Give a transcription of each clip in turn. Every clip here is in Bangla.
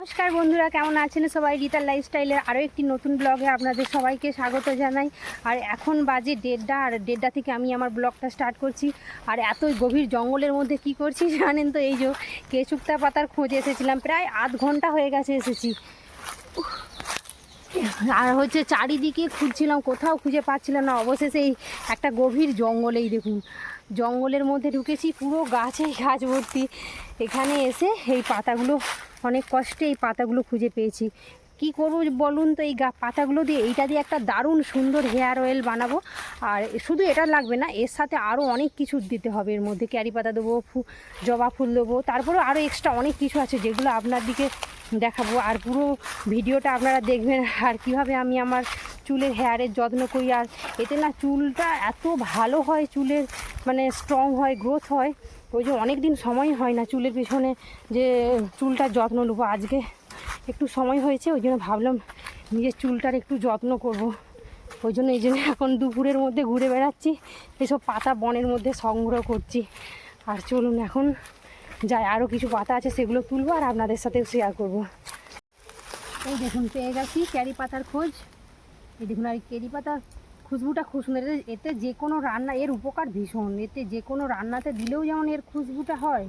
নমস্কার বন্ধুরা, কেমন আছেন সবাই? রিতার লাইফস্টাইলের আরও একটি নতুন ব্লগে আপনাদের সবাইকে স্বাগত জানাই। আর এখন বাজে 1:30, আর 1:30 থেকে আমি আমার ব্লগটা স্টার্ট করছি। আর এত গভীর জঙ্গলের মধ্যে কি করছি জানেন তো? এই যে কেশুক্তা পাতার খোঁজে এসেছিলাম, প্রায় আধ ঘন্টা হয়ে গেছে এসেছি। আর চারিদিকে খুঁজছিলাম, কোথাও খুঁজে পাচ্ছিলাম না। অবশেষে এই একটা গভীর জঙ্গলেই দেখুন, জঙ্গলের মধ্যে ঢুকেছি, পুরো গাছেই গাছ ভর্তি। এখানে এসে এই পাতাগুলো, অনেক কষ্টে এই পাতাগুলো খুঁজে পেয়েছি। কি করব বলুন তো? এই পাতাগুলো দিয়ে, এইটা দিয়ে একটা দারুণ সুন্দর হেয়ার অয়েল বানাবো। আর শুধু এটা লাগবে না, এর সাথে আরও অনেক কিছু দিতে হবে। এর মধ্যে ক্যারি পাতা দেবো, জবা ফুল দেবো, তারপরেও আরও এক্সট্রা অনেক কিছু আছে যেগুলো আপনার দিকে দেখাবো। আর পুরো ভিডিওটা আপনারা দেখবেন, আর কিভাবে আমি আমার চুলের হেয়ারের যত্ন করি। আর এতে না চুলটা এত ভালো হয়, চুলের মানে স্ট্রং হয়, গ্রোথ হয়। ওই যে অনেক দিন সময় হয় না চুলের পিছনে যে চুলটার যত্ন নেবো। আজকে একটু সময় হয়েছে, ওই জন্য ভাবলাম নিজের চুলটার একটু যত্ন করব। ওই জন্য এই জন্য এখন দুপুরের মধ্যে ঘুরে বেড়াচ্ছি, এসব পাতা বনের মধ্যে সংগ্রহ করছি। আর চলুন এখন যাই, আরও কিছু পাতা আছে সেগুলো তুলবো আর আপনাদের সাথেও শেয়ার করব। এই দেখুন, পেয়ে গেছি ক্যারি পাতার খোঁজ। এই দেখুন, আর ক্যারি পাতার খুশবুটা খুব সুন্দর। এতে যে কোনো রান্না, এর উপকার ভীষণ। এতে যে কোনো রান্নাতে দিলেও যেমন এর খুশবুটা হয়,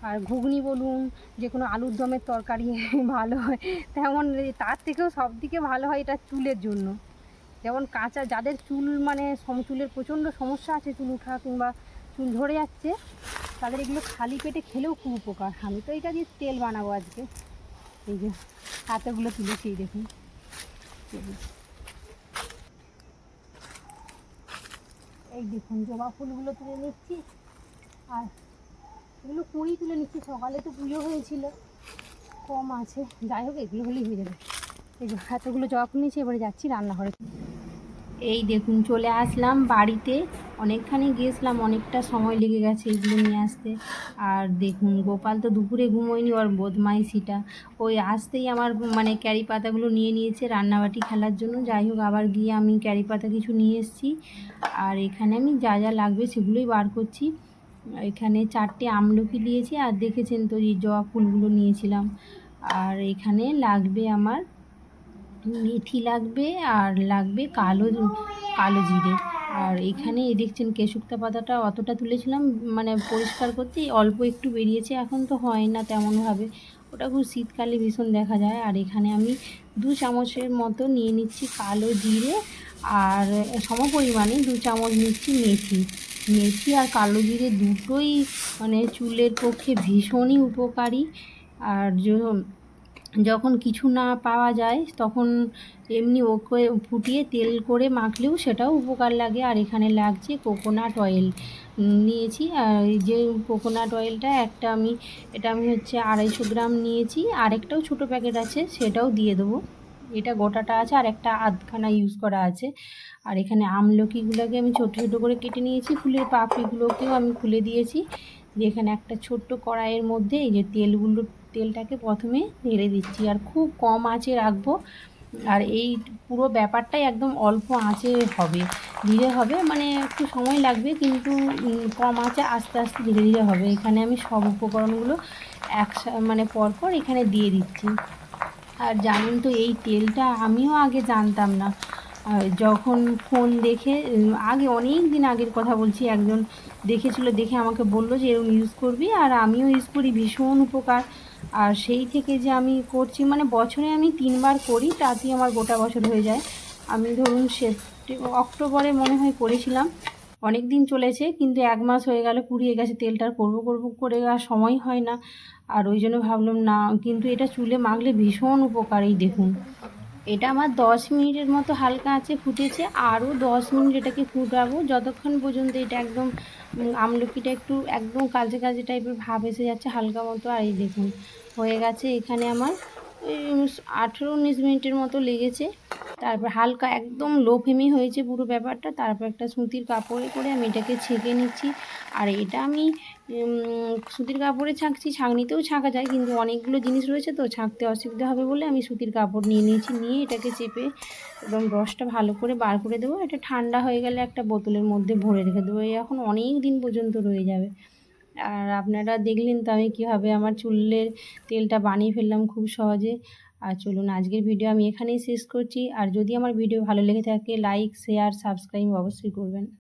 আর ঘুগনি বলুন, যে কোনো আলুর দমের তরকারি ভালো হয়, তেমন তার থেকেও সব দিকে ভালো হয় এটা চুলের জন্য। যেমন কাঁচা, যাদের চুল মানে চুলের প্রচণ্ড সমস্যা আছে, চুল ওঠা কিংবা চুল ঝরে যাচ্ছে, তাদের এগুলো খালি পেটে খেলেও খুব উপকার। আমি তো এটা দিয়ে তেল বানাবো আজকে। এই যে হাতেগুলো তুলেছি, এই দেখুন। এই দেখুন, জবা ফুলগুলো তুলে নিচ্ছি, আর এগুলো কুড়ি তুলে নিচ্ছি। সকালে তো পুজো হয়েছিল, কম আছে, যাই হোক এগুলো হলেই হয়ে যাবে। এই যে এতগুলো জবা ফুল নিয়েছি, এবারে যাচ্ছি রান্নাঘরে। এই দেখুন, চলে আসলাম বাড়িতে। অনেকখানি গিয়েছিলাম, অনেকটা সময় লেগে গেছে এগুলো নিয়ে আসতে। আর দেখুন, গোপাল তো দুপুরে ঘুমোয়নি, ওর বদমাইশিটা ওই আসতেই আমার মানে ক্যারি পাতাগুলো নিয়ে নিয়েছে রান্নাবাটি খেলার জন্য। যাই হোক, আবার গিয়ে আমি ক্যারি পাতা কিছু নিয়ে এসেছি। আর এখানে আমি যা যা লাগবে সেগুলোই বার করছি। এখানে 4টে আমলকি নিয়েছি, আর দেখেছেন তো এই জবা ফুলগুলো নিয়েছিলাম। আর এখানে লাগবে আমার মেথি লাগবে, আর লাগবে কালো কালো জিরে। আর এখানে দেখছেন কেশুক্তা পাতাটা অতটা তুলেছিলাম, মানে পরিষ্কার করতে অল্প একটু বেরিয়েছে, এখন তো হয় না তেমনভাবে, ওটা খুব শীতকালে ভীষণ দেখা যায়। আর এখানে আমি 2 চামচের মতো নিয়ে নিচ্ছি কালো জিরে, আর সম পরিমাণে 2 চামচ নিচ্ছি মেথি। মেথি আর কালো জিরে দুটোই মানে চুলের পক্ষে ভীষণই উপকারী। আর যখন কিছু না পাওয়া যায় তখন এমনি ওকে ফুটিয়ে তেল করে মাখলেও সেটাও উপকার লাগে। আর এখানে লাগছে কোকোনাট অয়েল নিয়েছি। আর এই যে কোকোনাট অয়েলটা এটা আমি 250 গ্রাম নিয়েছি। আরেকটাও ছোটো প্যাকেট আছে, সেটাও দিয়ে দেবো। এটা গোটাটা আছে, আর একটা আধখানা ইউজ করা আছে। আর এখানে আমলকিগুলোকে আমি ছোটো ছোটো করে কেটে নিয়েছি, ফুলের পাপড়িগুলোকেও আমি খুলে দিয়েছি। দিয়ে এখানে একটা ছোট্ট কড়াইয়ের মধ্যে এই যে তেলটাকে প্রথমে ঢেলে দিচ্ছি, আর খুব কম আঁচে রাখবো। আর এই পুরো ব্যাপারটাই একদম অল্প আঁচে হবে, ধীরে হবে, মানে একটু সময় লাগবে, কিন্তু কম আঁচে আস্তে আস্তে ধীরে ধীরে হবে। এখানে আমি সব উপকরণগুলো মানে পরপর এখানে দিয়ে দিচ্ছি। আর জানেন তো, এই তেলটা আমিও আগে জানতাম না। যখন ফোন দেখে, আগে অনেক দিন আগের কথা বলছি, একজন দেখেছিল, দেখে আমাকে বলল যে এরকম ইউজ করবি, আর আমিও ইউজ করি, ভীষণ উপকার। আর সেই থেকে যে আমি করছি, মানে বছরে আমি 3বার করি, তাতেই আমার গোটা বছর হয়ে যায়। আমি ধরুন অক্টোবরে মনে হয় করেছিলাম, অনেক দিন চলেছে, কিন্তু 1 মাস হয়ে গেল, পুড়িয়ে গেছে তেলটার, করবো করে আর সময় হয় না। আর ওই জন্য ভাবলাম না, কিন্তু এটা চুলে মাখলে ভীষণ উপকার। এই দেখুন, এটা আমার 10 মিনিটের মতো হালকা আঁচে ফুটেছে, আরও 10 মিনিট এটাকে ফুটাবো, যতক্ষণ পর্যন্ত এটা একদম আমলকিটা একটু একদম কালচে কালচে টাইপের ভাব এসে যাচ্ছে হালকা মতো। আর এই দেখুন, হয়ে গেছে। এখানে আমার 18-19 মিনিটের মতো লেগেছে। তারপর হালকা একদম লো ফ্লেমে হয়েছে পুরো ব্যাপারটা। তারপর একটা সুতির কাপড়ে করে আমি এটাকে ছেঁকে নিচ্ছি। আর এটা আমি সুতির কাপড়ে ছাঁকছি, ছাঁকনিতেও ছাঁকা যায়, কিন্তু অনেকগুলো জিনিস রয়েছে তো ছাঁকতে অসুবিধা হবে বলে আমি সুতির কাপড় নিয়ে নিয়েছি। নিয়ে এটাকে চেপে এবং রসটা ভালো করে বার করে দেবো। এটা ঠান্ডা হয়ে গেলে একটা বোতলের মধ্যে ভরে রেখে দেবো, এখন অনেক দিন পর্যন্ত রয়ে যাবে। আর আপনারা দেখলেন তো আমি কীভাবে আমার চুলের তেলটা বানিয়ে ফেললাম খুব সহজে। আর চলুন আজকের ভিডিও আমি এখানেই শেষ করছি। আর যদি আমার ভিডিও ভালো লেগে থাকে লাইক শেয়ার সাবস্ক্রাইব অবশ্যই করবেন।